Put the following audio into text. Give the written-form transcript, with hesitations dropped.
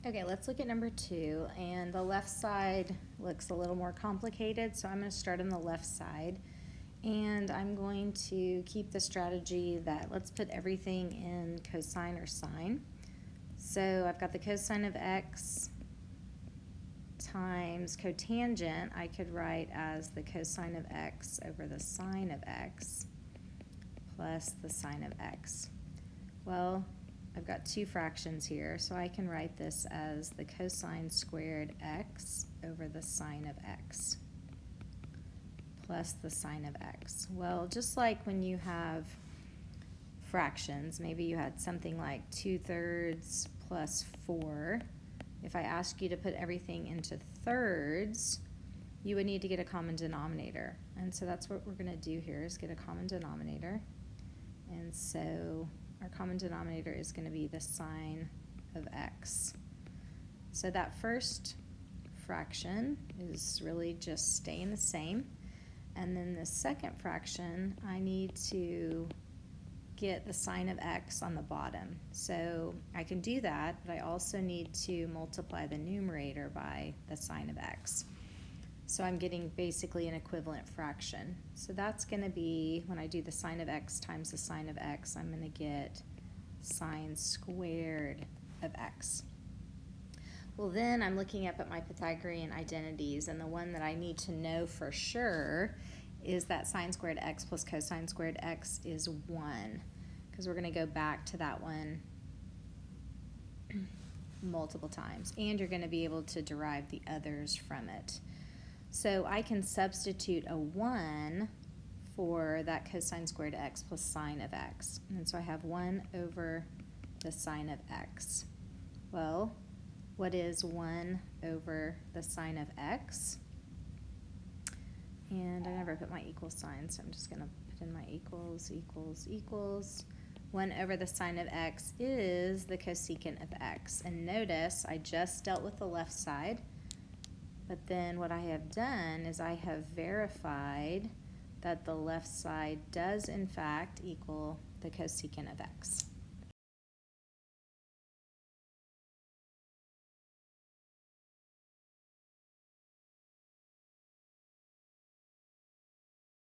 Okay, let's look at number 2, and the left side looks a little more complicated, so I'm going to start on the left side, and I'm going to keep the strategy that let's put everything in cosine or sine. So I've got the cosine of x times cotangent, I could write as the cosine of x over the sine of x plus the sine of x. Well, I've got two fractions here, so I can write this as the cosine squared x over the sine of x plus the sine of x. Well, just like when you have fractions, maybe you had something like 2/3 plus 4. If I ask you to put everything into thirds, you would need to get a common denominator. And so that's what we're going to do here, is get a common denominator. And so our common denominator is going to be the sine of x. So that first fraction is really just staying the same. And then the second fraction, I need to get the sine of x on the bottom. So I can do that, but I also need to multiply the numerator by the sine of x. So I'm getting basically an equivalent fraction. So that's going to be, when I do the sine of x times the sine of x, I'm going to get sine squared of x. Well, then I'm looking up at my Pythagorean identities, and the one that I need to know for sure is that sine squared x plus cosine squared x is 1, because we're going to go back to that one multiple times, and you're going to be able to derive the others from it. So I can substitute a 1 for that cosine squared x plus sine of x. And so I have 1 over the sine of x. Well, what is 1 over the sine of x? And I never put my equal sign, so I'm just going to put in my equals, equals, equals. 1 over the sine of x is the cosecant of x. And notice I just dealt with the left side, but then what I have done is I have verified that the left side does in fact equal the cosecant of x.